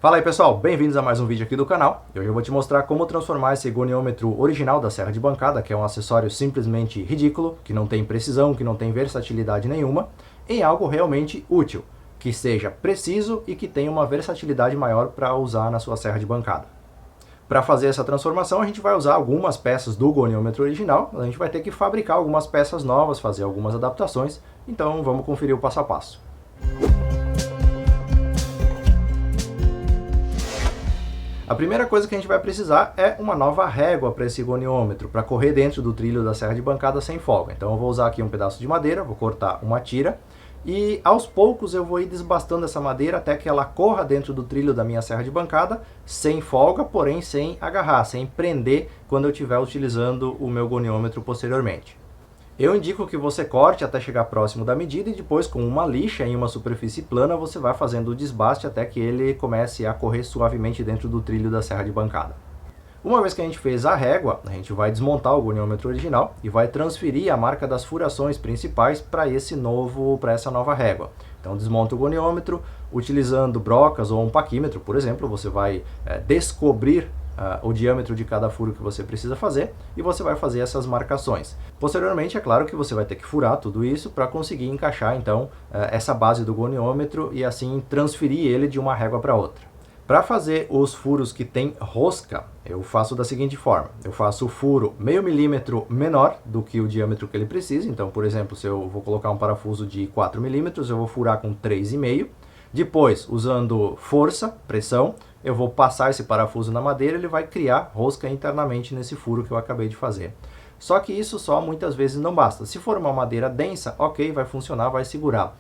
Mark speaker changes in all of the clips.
Speaker 1: Fala aí pessoal, bem-vindos a mais um vídeo aqui do canal. E hoje eu vou te mostrar como transformar esse goniômetro original da serra de bancada, que é um acessório simplesmente ridículo, que não tem precisão, que não tem versatilidade nenhuma, em algo realmente útil, que seja preciso e que tenha uma versatilidade maior para usar na sua serra de bancada. Para fazer essa transformação a gente vai usar algumas peças do goniômetro original, a gente vai ter que fabricar algumas peças novas, fazer algumas adaptações, então vamos conferir o passo a passo. A primeira coisa que a gente vai precisar é uma nova régua para esse goniômetro, para correr dentro do trilho da serra de bancada sem folga. Então eu vou usar aqui um pedaço de madeira, vou cortar uma tira e aos poucos eu vou ir desbastando essa madeira até que ela corra dentro do trilho da minha serra de bancada sem folga, porém sem agarrar, sem prender quando eu estiver utilizando o meu goniômetro posteriormente. Eu indico que você corte até chegar próximo da medida e depois com uma lixa em uma superfície plana você vai fazendo o desbaste até que ele comece a correr suavemente dentro do trilho da serra de bancada. Uma vez que a gente fez a régua, a gente vai desmontar o goniômetro original e vai transferir a marca das furações principais para essa nova régua. Então desmonta o goniômetro, utilizando brocas ou um paquímetro, por exemplo, você vai descobrir o diâmetro de cada furo que você precisa fazer e você vai fazer essas marcações. Posteriormente, é claro que você vai ter que furar tudo isso para conseguir encaixar então essa base do goniômetro e assim transferir ele de uma régua para outra. Para fazer os furos que tem rosca, eu faço da seguinte forma: eu faço o furo meio milímetro menor do que o diâmetro que ele precisa. Então, por exemplo, se eu vou colocar um parafuso de 4 milímetros, eu vou furar com 3,5. Depois, usando força, pressão, eu vou passar esse parafuso na madeira e ele vai criar rosca internamente nesse furo que eu acabei de fazer. Só que isso só muitas vezes não basta. Se for uma madeira densa, ok, vai funcionar, vai segurar.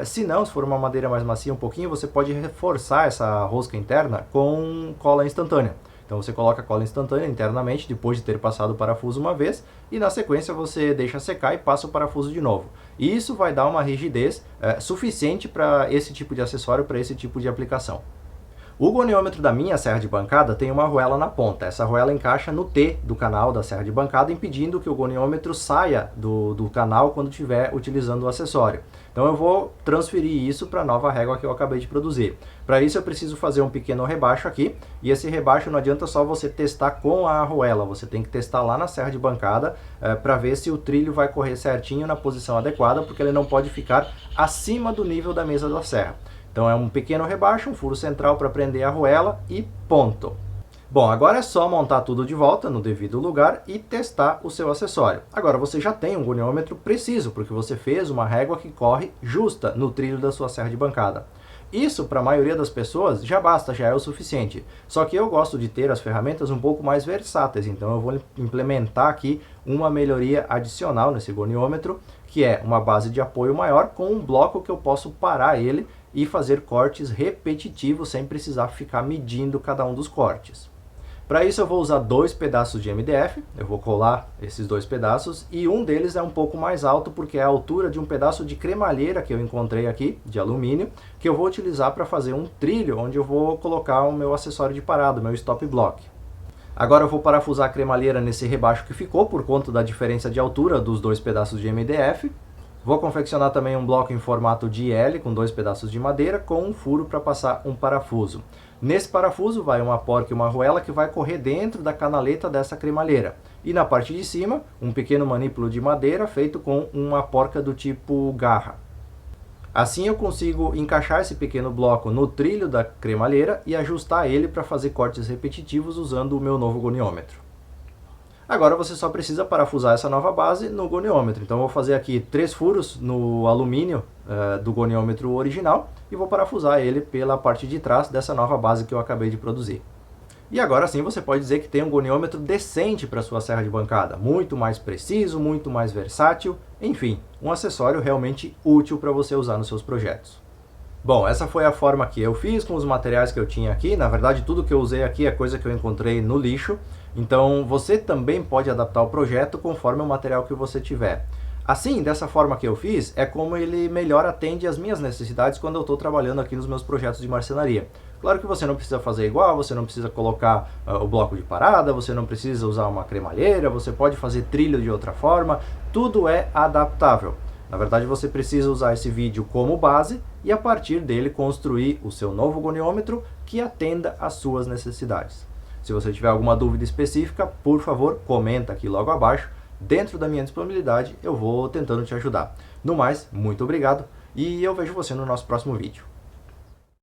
Speaker 1: Se não, se for uma madeira mais macia um pouquinho, você pode reforçar essa rosca interna com cola instantânea. Então você coloca a cola instantânea internamente depois de ter passado o parafuso uma vez e na sequência você deixa secar e passa o parafuso de novo. E isso vai dar uma rigidez suficiente para esse tipo de acessório, para esse tipo de aplicação. O goniômetro da minha serra de bancada tem uma arruela na ponta. Essa arruela encaixa no T do canal da serra de bancada, impedindo que o goniômetro saia do canal quando estiver utilizando o acessório. Então eu vou transferir isso para a nova régua que eu acabei de produzir. Para isso eu preciso fazer um pequeno rebaixo aqui, e esse rebaixo não adianta só você testar com a arruela, você tem que testar lá na serra de bancada para ver se o trilho vai correr certinho na posição adequada, porque ele não pode ficar acima do nível da mesa da serra. Então é um pequeno rebaixo, um furo central para prender a arruela e ponto. Bom, agora é só montar tudo de volta no devido lugar e testar o seu acessório. Agora você já tem um goniômetro preciso, porque você fez uma régua que corre justa no trilho da sua serra de bancada. Isso, para a maioria das pessoas, já basta, já é o suficiente. Só que eu gosto de ter as ferramentas um pouco mais versáteis, então eu vou implementar aqui uma melhoria adicional nesse goniômetro, que é uma base de apoio maior com um bloco que eu posso parar ele e fazer cortes repetitivos sem precisar ficar medindo cada um dos cortes. Para isso eu vou usar 2 pedaços de MDF, eu vou colar esses 2 pedaços e um deles é um pouco mais alto porque é a altura de um pedaço de cremalheira que eu encontrei aqui, de alumínio, que eu vou utilizar para fazer um trilho onde eu vou colocar o meu acessório de parada, o meu stop block. Agora eu vou parafusar a cremalheira nesse rebaixo que ficou por conta da diferença de altura dos 2 pedaços de MDF. Vou confeccionar também um bloco em formato de L com 2 pedaços de madeira com um furo para passar um parafuso. Nesse parafuso vai uma porca e uma arruela que vai correr dentro da canaleta dessa cremalheira. E na parte de cima, um pequeno manípulo de madeira feito com uma porca do tipo garra. Assim eu consigo encaixar esse pequeno bloco no trilho da cremalheira e ajustar ele para fazer cortes repetitivos usando o meu novo goniômetro. Agora você só precisa parafusar essa nova base no goniômetro. Então eu vou fazer aqui 3 furos no alumínio do goniômetro original e vou parafusar ele pela parte de trás dessa nova base que eu acabei de produzir. E agora sim você pode dizer que tem um goniômetro decente para sua serra de bancada, muito mais preciso, muito mais versátil, enfim, um acessório realmente útil para você usar nos seus projetos. Bom, essa foi a forma que eu fiz com os materiais que eu tinha aqui. Na verdade, tudo que eu usei aqui é coisa que eu encontrei no lixo. Então, você também pode adaptar o projeto conforme o material que você tiver. Assim, dessa forma que eu fiz, é como ele melhor atende às minhas necessidades quando eu estou trabalhando aqui nos meus projetos de marcenaria. Claro que você não precisa fazer igual, você não precisa colocar o bloco de parada, você não precisa usar uma cremalheira, você pode fazer trilho de outra forma, tudo é adaptável. Na verdade, você precisa usar esse vídeo como base e a partir dele construir o seu novo goniômetro que atenda às suas necessidades. Se você tiver alguma dúvida específica, por favor, comenta aqui logo abaixo. Dentro da minha disponibilidade, eu vou tentando te ajudar. No mais, muito obrigado e eu vejo você no nosso próximo vídeo.